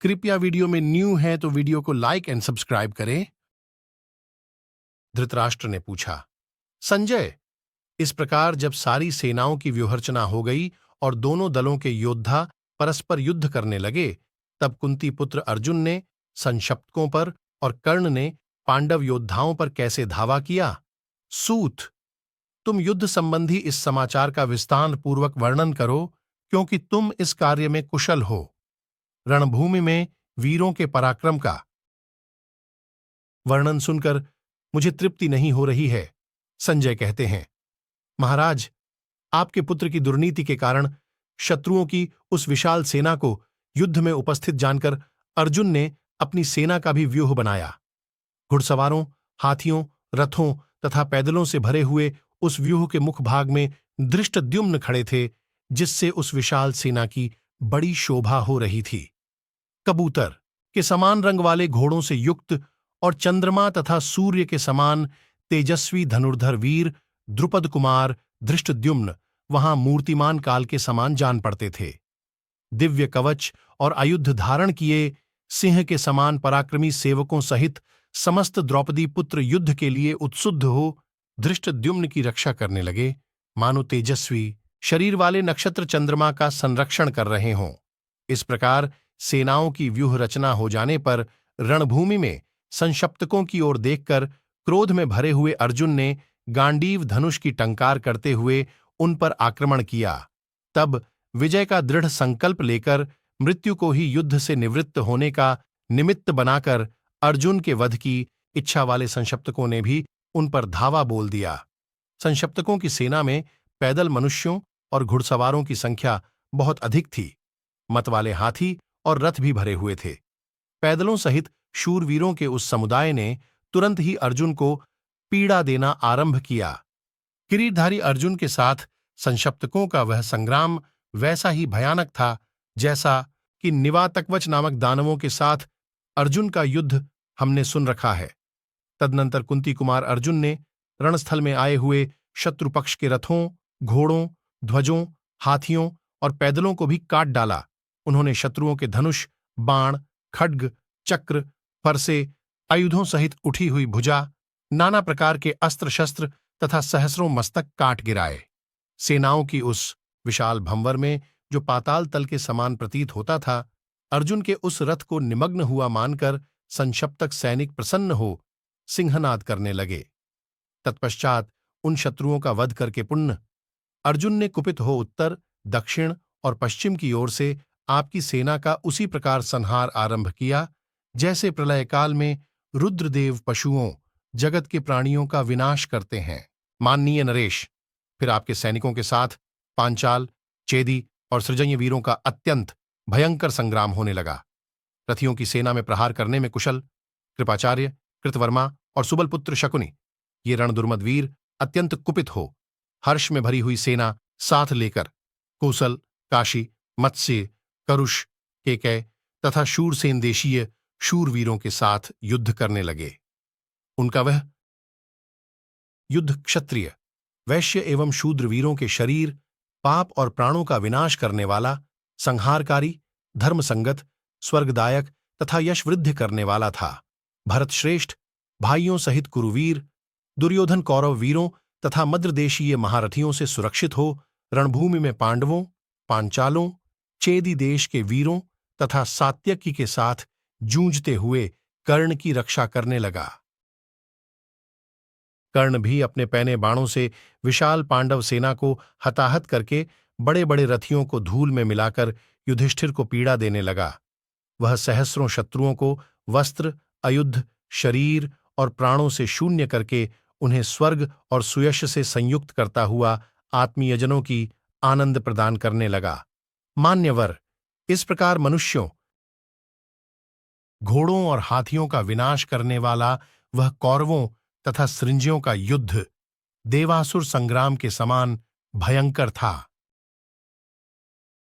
कृपया वीडियो में न्यू हैं तो वीडियो को लाइक एंड सब्सक्राइब करें। धृतराष्ट्र ने पूछा, संजय, इस प्रकार जब सारी सेनाओं की व्यूहरचना हो गई और दोनों दलों के योद्धा परस्पर युद्ध करने लगे, तब कुंती पुत्र अर्जुन ने संशप्तकों पर और कर्ण ने पांडव योद्धाओं पर कैसे धावा किया? सूत, तुम युद्ध संबंधी इस समाचार का विस्तार पूर्वक वर्णन करो, क्योंकि तुम इस कार्य में कुशल हो। रणभूमि में वीरों के पराक्रम का वर्णन सुनकर मुझे तृप्ति नहीं हो रही है। संजय कहते हैं, महाराज, आपके पुत्र की दुर्नीति के कारण शत्रुओं की उस विशाल सेना को युद्ध में उपस्थित जानकर अर्जुन ने अपनी सेना का भी व्यूह बनाया। घुड़सवारों, हाथियों, रथों तथा पैदलों से भरे हुए उस व्यूह के मुख भाग में धृष्टद्युम्न खड़े थे, जिससे उस विशाल सेना की बड़ी शोभा हो रही थी। कबूतर के समान रंग वाले घोड़ों से युक्त और चंद्रमा तथा सूर्य के समान तेजस्वी धनुर्धर वीर द्रुपद कुमार धृष्टद्युम्न वहां मूर्तिमान काल के समान जान पड़ते थे। दिव्य कवच और आयुध धारण किए सिंह के समान पराक्रमी सेवकों सहित समस्त द्रौपदी पुत्र युद्ध के लिए उत्सुद्ध हो धृष्टद्युम्न की रक्षा करने लगे, मानो तेजस्वी शरीर वाले नक्षत्र चंद्रमा का संरक्षण कर रहे हों। इस प्रकार सेनाओं की व्यूह रचना हो जाने पर रणभूमि में संशप्तकों की ओर देखकर क्रोध में भरे हुए अर्जुन ने गांडीव धनुष की टंकार करते हुए उन पर आक्रमण किया। तब विजय का दृढ़ संकल्प लेकर मृत्यु को ही युद्ध से निवृत्त होने का निमित्त बनाकर अर्जुन के वध की इच्छा वाले संशप्तकों ने भी उन पर धावा बोल दिया। संशप्तकों की सेना में पैदल मनुष्यों और घुड़सवारों की संख्या बहुत अधिक थी। मतवाले हाथी और रथ भी भरे हुए थे। पैदलों सहित शूरवीरों के उस समुदाय ने तुरंत ही अर्जुन को पीड़ा देना आरंभ किया। किरीटधारी अर्जुन के साथ संशप्तकों का वह संग्राम वैसा ही भयानक था जैसा कि निवातकवच नामक दानवों के साथ अर्जुन का युद्ध हमने सुन रखा है। तदनंतर कुंती कुमार अर्जुन ने रणस्थल में आए हुए शत्रु पक्ष के रथों, घोड़ों, ध्वजों, हाथियों और पैदलों को भी काट डाला। उन्होंने शत्रुओं के धनुष, बाण, खड्ग, चक्र, फरसे, आयुधों सहित उठी हुई भुजा, नाना प्रकार के अस्त्र शस्त्र तथा सहस्रों मस्तक काट गिराए। सेनाओं की उस विशाल भंवर में, जो पाताल तल के समान प्रतीत होता था, अर्जुन के उस रथ को निमग्न हुआ मानकर संशप्तक सैनिक प्रसन्न हो सिंहनाद करने लगे। तत्पश्चात उन शत्रुओं का वध करके पुण्य अर्जुन ने कुपित हो उत्तर, दक्षिण और पश्चिम की ओर से आपकी सेना का उसी प्रकार संहार आरंभ किया, जैसे प्रलय काल में रुद्रदेव पशुओं, जगत के प्राणियों का विनाश करते हैं। माननीय नरेश, फिर आपके सैनिकों के साथ पांचाल, चेदी और सृजन्य वीरों का अत्यंत भयंकर संग्राम होने लगा। रथियों की सेना में प्रहार करने में कुशल कृपाचार्य, कृतवर्मा और सुबलपुत्र शकुनी, ये रणदुर्मद वीर अत्यंत कुपित हो हर्ष में भरी हुई सेना साथ लेकर कौशल, काशी, मत्स्य, करुष, केकय तथा शूरसेन देशीय शूरवीरों के साथ युद्ध करने लगे। उनका वह युद्ध क्षत्रिय, वैश्य एवं शूद्र वीरों के शरीर, पाप और प्राणों का विनाश करने वाला, संहारकारी, धर्मसंगत, स्वर्गदायक तथा यशवृद्धि करने वाला था। भरतश्रेष्ठ भाइयों सहित कुरुवीर, दुर्योधन कौरव वीरों तथा मद्रदेशीय महारथियों से सुरक्षित हो रणभूमि में पांडवों, पांचालों, चेदी देश के वीरों तथा सात्यकी के साथ जूझते हुए कर्ण की रक्षा करने लगा। कर्ण भी अपने पैने बाणों से विशाल पांडव सेना को हताहत करके बड़े बड़े रथियों को धूल में मिलाकर युधिष्ठिर को पीड़ा देने लगा। वह सहस्रों शत्रुओं को वस्त्र, अयुद्ध, शरीर और प्राणों से शून्य करके उन्हें स्वर्ग और सुयश से संयुक्त करता हुआ आत्मीयजनों की आनंद प्रदान करने लगा। मान्यवर, इस प्रकार मनुष्यों, घोड़ों और हाथियों का विनाश करने वाला वह कौरवों तथा सृंजियों का युद्ध देवासुर संग्राम के समान भयंकर था।